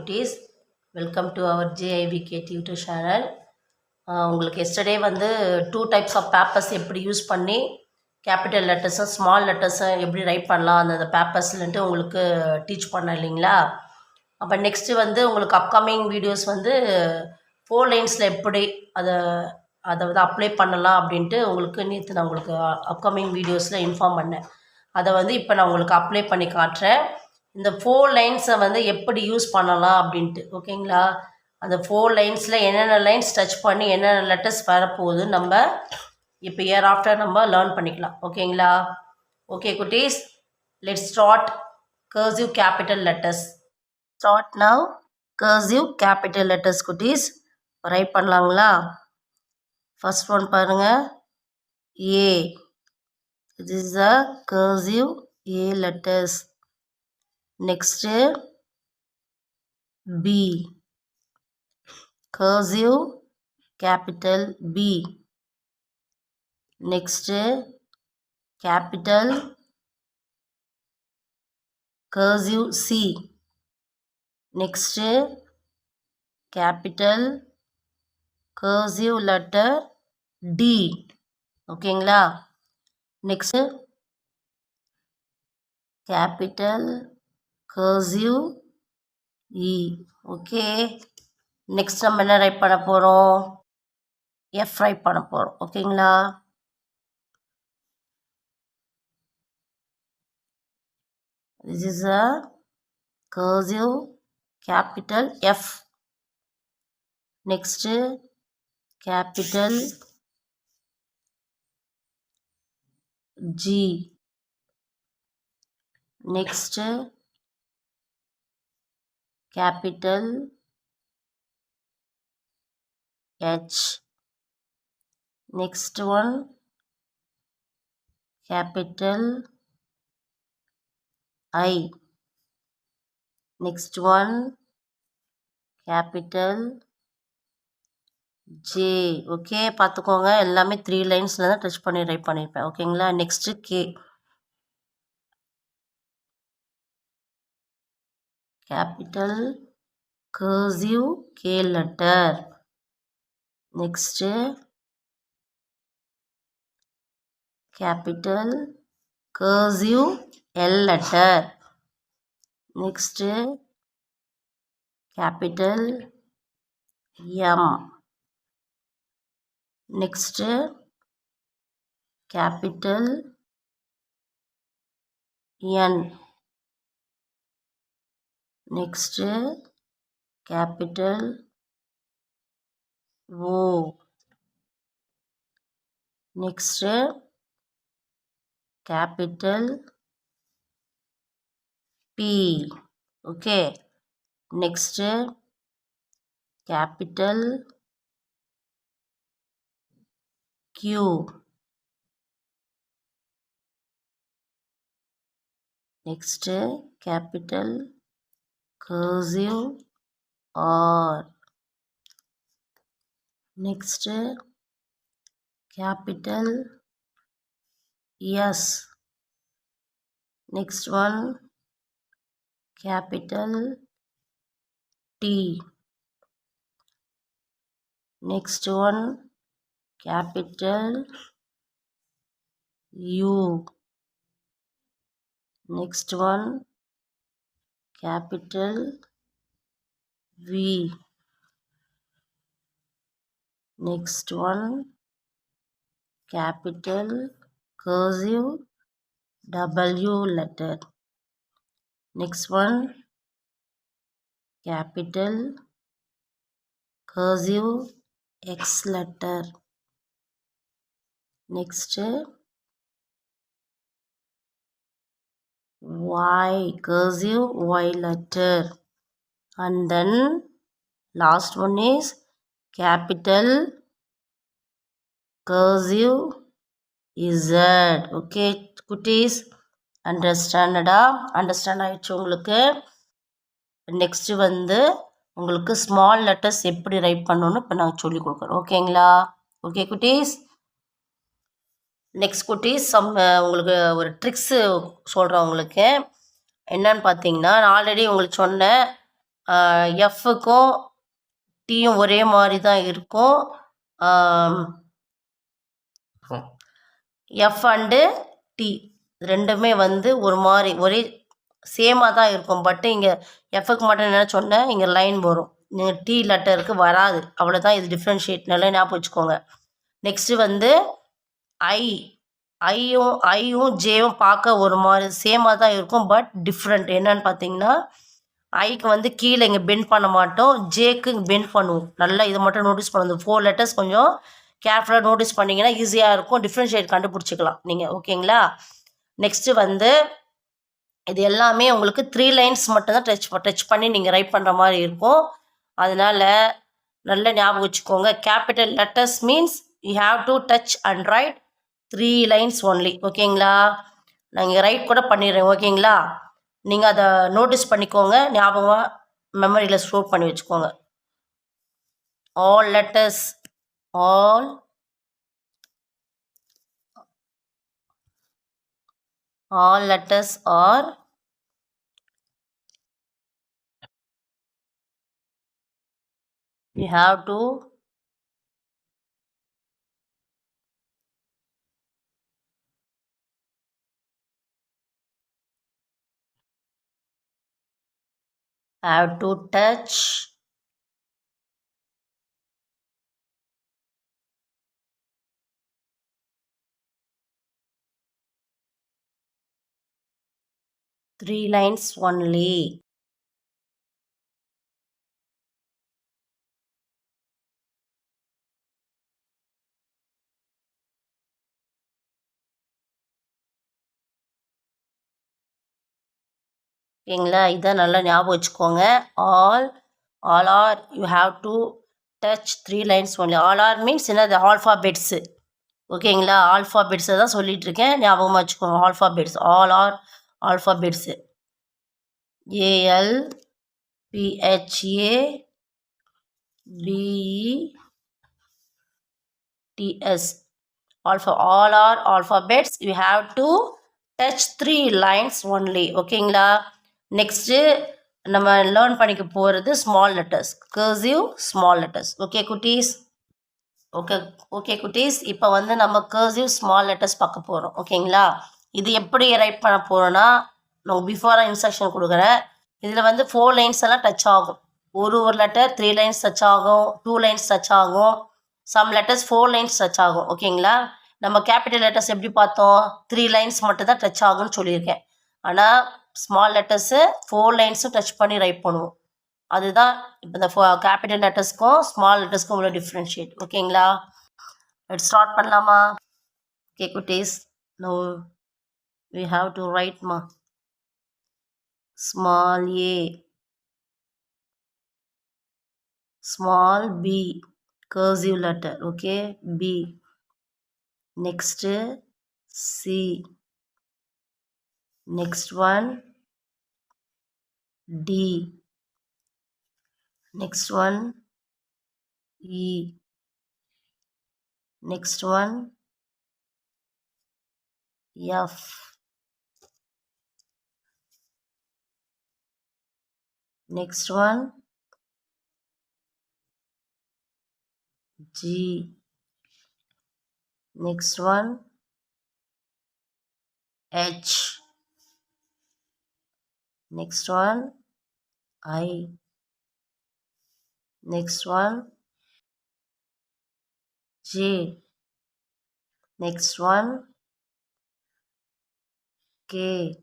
குட்டீஸ், welcome to our JIVK tutor channel. உங்களுக்கு yesterday வந்து 2 டைப்ஸ் ஆஃப் பேப்பர்ஸ் எப்படி யூஸ் பண்ணி கேபிட்டல் லெட்டர்ஸும் ஸ்மால் லெட்டர்ஸும் எப்படி ரைட் பண்ணலாம் அந்த பேப்பர்ஸ்லன்ட்டு உங்களுக்கு டீச் பண்ணேன் இல்லைங்களா. அப்போ நெக்ஸ்ட்டு வந்து உங்களுக்கு அப்கமிங் வீடியோஸ் வந்து 4 லைன்ஸில் எப்படி அதை வந்து அப்ளை பண்ணலாம் அப்படின்ட்டு உங்களுக்கு நேற்று நான் உங்களுக்கு அப்கமிங் வீடியோஸில் இன்ஃபார்ம் பண்ணேன். அதை வந்து இப்போ நான் உங்களுக்கு அப்ளை பண்ணி காட்டுறேன். இந்த 4 லைன்ஸை வந்து எப்படி யூஸ் பண்ணலாம் அப்படின்ட்டு, ஓகேங்களா. அந்த 4 லைன்ஸில் என்னென்ன லைன்ஸ் டச் பண்ணி என்னென்ன லெட்டர்ஸ் வரப்போகுது நம்ம இப்போ இயர் ஆஃப்டர் நம்ம லேர்ன் பண்ணிக்கலாம், ஓகேங்களா. ஓகே குட்டீஸ், let's start cursive capital letters. Start now cursive capital letters குட்டீஸ். ரைட் பண்ணலாங்களா. ஃபர்ஸ்ட் ஒன் பாருங்கள், ஏ. This is a cursive A letters. Next, B. Cursive capital B. Next, capital cursive C. Next, capital cursive letter D. ஓகேங்களா. Next capital cursive இ. Okay, next நம்ம என்ன right பண்ண போகிறோம், F right பண்ண போகிறோம், ஓகேங்களா. This is a cursive capital F. Next, capital G. Next, capital H. Next one, capital I. Next one, capital J. Okay, பார்த்துக்கோங்க, எல்லாமே 3 லைன்ஸில் தான் டச் பண்ணி ரைட் பண்ணியிருப்பேன், ஓகேங்களா. Next K. capital cursive K letter. Next, capital cursive L letter. Next, capital M. Next, capital N. Next, capital O. Next, capital P. Okay. Next, capital Q. Next, capital cursive R. Next, capital S. Next one, capital T. Next one, capital U. Next one, capital V. Next one, capital cursive W letter. Next one, capital cursive X letter. Next, Y, cursive Y letter. And then last one is capital cursive Z. Okay குட்டீஸ், understand ஆயிடுச்சு உங்களுக்கு. Next வந்து உங்களுக்கு small letters எப்படி right பண்ணணும்னு இப்போ நான் சொல்லி கொடுக்குறேன், ஓகேங்களா. ஓகே குட்டீஸ், நெக்ஸ்ட் குட்டீஸ் உங்களுக்கு ஒரு ட்ரிக்ஸு சொல்கிறேன். உங்களுக்கு என்னன்னு பார்த்தீங்கன்னா, நான் ஆல்ரெடி உங்களுக்கு சொன்னேன், எஃப்க்கும் டீயும் ஒரே மாதிரி தான் இருக்கும். எஃப் அண்டு டி ரெண்டுமே வந்து ஒரு மாதிரி ஒரே சேமாக தான் இருக்கும். பட்டு இங்கே எஃப்க்கு மட்டும் என்ன சொன்னேன், இங்கே லைன் வரும். நீங்கள் டி லெட்டருக்கு வராது. அவ்வளோதான். இது டிஃப்ரென்ஷியேட் நல்லா ஞாபகம் வச்சுக்கோங்க. நெக்ஸ்ட்டு வந்து ஐ ஐயும் ஜேவும் பார்க்க ஒரு மாதிரி சேமாக தான் இருக்கும். பட் டிஃப்ரெண்ட் என்னன்னு பார்த்தீங்கன்னா, ஐக்கு வந்து கீழே இங்கே பெண்ட் பண்ண மாட்டோம், ஜேக்கு பெண்ட் பண்ணுவோம். நல்லா இதை மட்டும் நோட்டீஸ் பண்ணணும். 4 லெட்டர்ஸ் கொஞ்சம் கேர்ஃபுல்லாக நோட்டீஸ் பண்ணிங்கன்னா ஈஸியாக இருக்கும். டிஃப்ரென்ஷியேட் கண்டுபிடிச்சிக்கலாம் நீங்கள். ஓகேங்களா? நெக்ஸ்ட்டு வந்து இது எல்லாமே உங்களுக்கு 3 லைன்ஸ் மட்டும் தான் டச் பண்ணி நீங்கள் ரைட் பண்ணுற மாதிரி இருக்கும். அதனால் நல்லா ஞாபகம் வச்சுக்கோங்க. Capital letters means you have to touch and right 3 lines only. ஓகேங்களா? நான் இங்கே ரைட் கூட பண்ணிடுறேன். ஓகேங்களா? நீங்கள் அதை நோட்டீஸ் பண்ணிக்கோங்க. ஞாபகமாக மெமரியில் ஸ்டோர் பண்ணி வச்சுக்கோங்க. All letters all letters are you have to touch three lines only. ஓகேங்களா? இதை நல்லா ஞாபகம் வச்சுக்கோங்க. All are you have to touch 3 lines only. All are means என்னது? ஆல்ஃபாபெட்ஸு. ஓகேங்களா? ஆல்ஃபாபெட்ஸை தான் சொல்லிட்டு இருக்கேன். ஞாபகமாக வச்சுக்கோங்க. Alphabets all are alphabets. ALPHABETS. All are alphabets. You have to touch 3 lines only. ஓகேங்களா? நெக்ஸ்ட்டு நம்ம லேர்ன் பண்ணிக்க போகிறது small letters, cursive small letters. Okay குட்டீஸ்? ஓகே குட்டீஸ், இப்போ வந்து நம்ம கர்சிவ் ஸ்மால் லெட்டர்ஸ் பார்க்க போகிறோம். ஓகேங்களா? இது எப்படி ரைட் பண்ண போகிறோன்னா, நான் பிஃபோராக இன்ஸ்ட்ரக்ஷன் கொடுக்குறேன். இதில் வந்து 4 லைன்ஸ் எல்லாம் டச் ஆகும். ஒரு லெட்டர் 3 லைன்ஸ் டச் ஆகும், 2 லைன்ஸ் டச் ஆகும், சம் லெட்டர்ஸ் 4 லைன்ஸ் டச் ஆகும். ஓகேங்களா? நம்ம கேபிட்டல் லெட்டர்ஸ் எப்படி பார்த்தோம்? 3 லைன்ஸ் மட்டும் தான் டச் ஆகும்னு சொல்லியிருக்கேன். ஆனால் ஸ்மால் லெட்டர்ஸு 4 லைன்ஸும் டச் பண்ணி ரைட் பண்ணுவோம். அதுதான் இப்போ இந்த கேபிட்டல் லெட்டர்ஸ்க்கும் ஸ்மால் லெட்டர்ஸ்க்கும் உள்ள டிஃப்ரென்ஷியேட். ஓகேங்களா? ஸ்டார்ட் பண்ணலாமா? ஓகே குட்டீஸ், no we have to write small a, small b, cursive letter. Okay, b. Next c, next one d, next one e, next one f, next one G, next one H, next one I, next one J, next one K,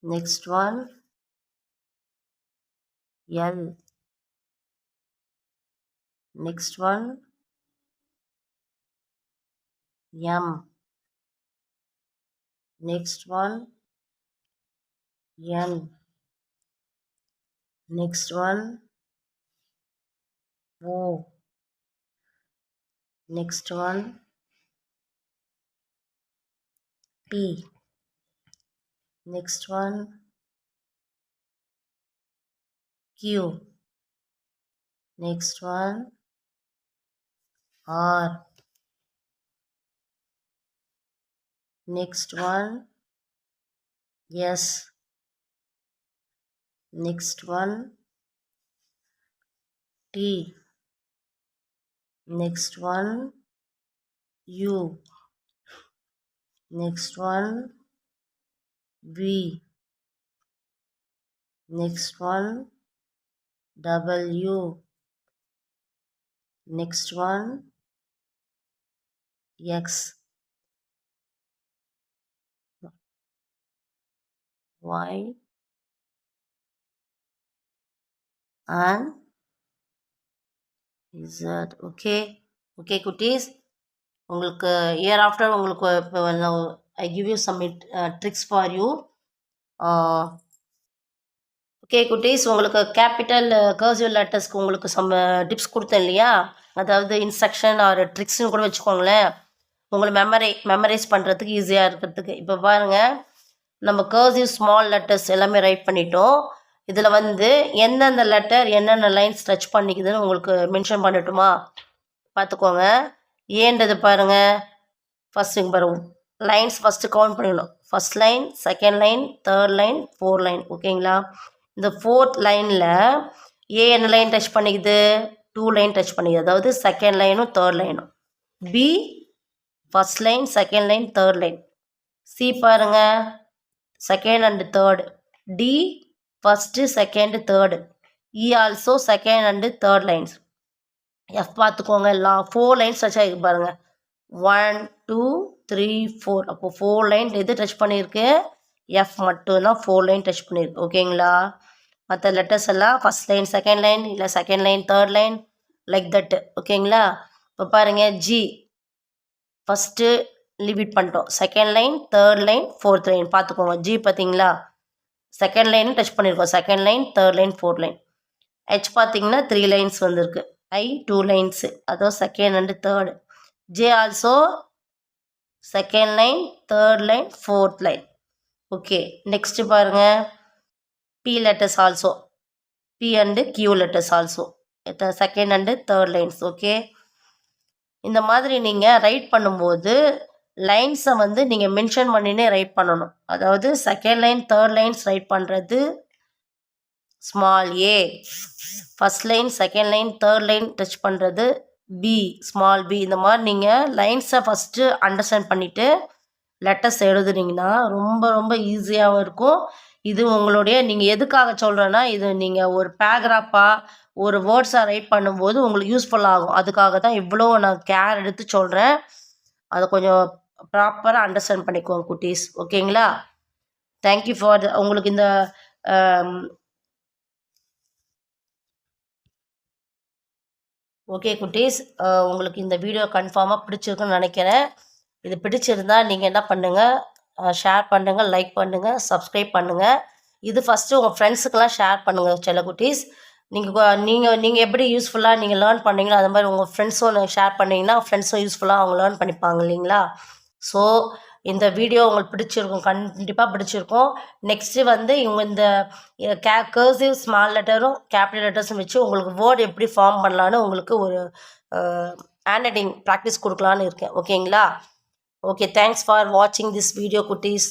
next one L, next one M, next one N, next one O, next one P, next one Q, next one R, next one S, next one T. Next one U. Next one V. Next one W. Next one X. Y and Z. Okay குட்டீஸ், உங்களுக்கு year after உங்களுக்கு இப்போ I give you some tricks for you. Okay குட்டீஸ், உங்களுக்கு capital cursive லெட்டர்ஸ்க்கு உங்களுக்கு some tips கொடுத்தேன் இல்லையா? அதாவது இன்ஸ்ட்ரக்ஷன் ஆர் ட்ரிக்ஸ்னு கூட வச்சுக்கோங்களேன், உங்களை மெமரைஸ் பண்ணுறதுக்கு ஈஸியாக இருக்கிறதுக்கு. இப்போ பாருங்கள், நம்ம கர்சிவ் ஸ்மால் லெட்டர்ஸ் எல்லாமே ரைட் பண்ணிட்டோம். இதில் வந்து எந்தெந்த லெட்டர் என்னென்ன லைன்ஸ் டச் பண்ணிக்குதுன்னு உங்களுக்கு மென்ஷன் பண்ணட்டுமா? பார்த்துக்கோங்க. ஏன்றது பாருங்கள். ஃபஸ்ட்டு இங்கே பாருங்க, லைன்ஸ் ஃபஸ்ட்டு கவுண்ட் பண்ணிடணும். First line, second line, third line, 4 line. ஓகேங்களா? இந்த 4th லைனில் ஏ என்ன லைன் டச் பண்ணிக்குது? 2 லைன் டச் பண்ணிக்குது, அதாவது செகண்ட் லைனும் தேர்ட் லைனும். B first line, second line, third line. C பாருங்கள், second and third. D first, second, third. E also second and third lines. F பார்த்துக்கோங்க, எல்லாம் 4 லைன்ஸ் டச் ஆகிருக்கு பாருங்கள். 1 2 3 4. அப்போது 4 லைன் எது டச் பண்ணியிருக்கு? எஃப் மட்டும்தான் 4 லைன் டச் பண்ணியிருக்கு. ஓகேங்களா? மற்ற லெட்டர்ஸ் எல்லாம் ஃபஸ்ட் லைன் செகண்ட் லைன், இல்லை second line third line, like that. ஓகேங்களா? இப்போ பாருங்கள், ஜி ஃபஸ்ட்டு லிமிட் பண்ணிட்டோம். Second line, third line, fourth line. பார்த்துக்கோங்க, ஜி பார்த்தீங்களா? செகண்ட் லைனும் டச் பண்ணியிருக்கோம். Second line, third line, fourth line. H பார்த்தீங்கன்னா 3 லைன்ஸ் வந்திருக்கு. ஐ 2 லைன்ஸு, அதுவும் second and third. J also second line, third line, fourth line. Okay, next பாருங்கள், P letters also, P and Q letters also second and third lines. Okay, இந்த மாதிரி நீங்கள் right பண்ணும்போது லைன்ஸை வந்து நீங்கள் மென்ஷன் பண்ணினே ரைட் பண்ணணும். அதாவது second line, third lines write பண்ணுறது small A, first line, second line, third line touch பண்ணுறது பி, ஸ்மால் பி. இந்த மாதிரி நீங்கள் லைன்ஸை ஃபஸ்ட்டு அண்டர்ஸ்டாண்ட் பண்ணிவிட்டு லெட்டர்ஸ் எழுதுனீங்கன்னா ரொம்ப ரொம்ப ஈஸியாகவும் இருக்கும். இது உங்களுடைய, நீங்கள் எதுக்காக சொல்கிறேன்னா, இது நீங்கள் ஒரு பேராகிராஃபாக ஒரு வேர்ட்ஸாக ரைட் பண்ணும்போது உங்களுக்கு யூஸ்ஃபுல்லாகும். அதுக்காக தான் இவ்வளோ நான் கேர் எடுத்து சொல்கிறேன். அதை கொஞ்சம் ப்ராப்பராக அண்டர்ஸ்டாண்ட் பண்ணிக்குவோம் குட்டீஸ். ஓகேங்களா? தேங்க்யூ ஃபார் உங்களுக்கு இந்த ஓகே குட்டீஸ், உங்களுக்கு இந்த வீடியோ கன்ஃபார்மாக பிடிச்சிருக்குன்னு நினைக்கிறேன். இது பிடிச்சிருந்தா நீங்கள் என்ன பண்ணுங்கள், ஷேர் பண்ணுங்கள், லைக் பண்ணுங்கள், சப்ஸ்கிரைப் பண்ணுங்கள். இது ஃபஸ்ட்டு உங்கள் ஃப்ரெண்ட்ஸுக்கெல்லாம் ஷேர் பண்ணுங்கள் செல்ல குட்டீஸ். நீங்கள் எப்படி யூஸ்ஃபுல்லாக நீங்கள் லேர்ன் பண்ணீங்களோ அது மாதிரி உங்கள் ஃப்ரெண்ட்ஸும் ஷேர் பண்ணிங்கன்னா ஃப்ரெண்ட்ஸும் யூஸ்ஃபுல்லாக அவங்க லேர்ன் பண்ணிப்பாங்க இல்லைங்களா? ஸோ இந்த வீடியோ உங்களுக்கு பிடிச்சிருக்கும், கண்டிப்பாக பிடிச்சிருக்கும். நெக்ஸ்ட்டு வந்து இவங்க இந்த கர்சிவ் ஸ்மால் லெட்டரும் கேபிட்டல் லெட்டர்ஸும் வச்சு உங்களுக்கு வேர்டு எப்படி ஃபார்ம் பண்ணலான்னு உங்களுக்கு ஒரு ஹேண்ட் ரைட்டிங் ப்ராக்டிஸ் கொடுக்கலான்னு இருக்கேன். ஓகேங்களா? ஓகே, தேங்க்ஸ் ஃபார் வாட்சிங் திஸ் வீடியோ குட்டீஸ்.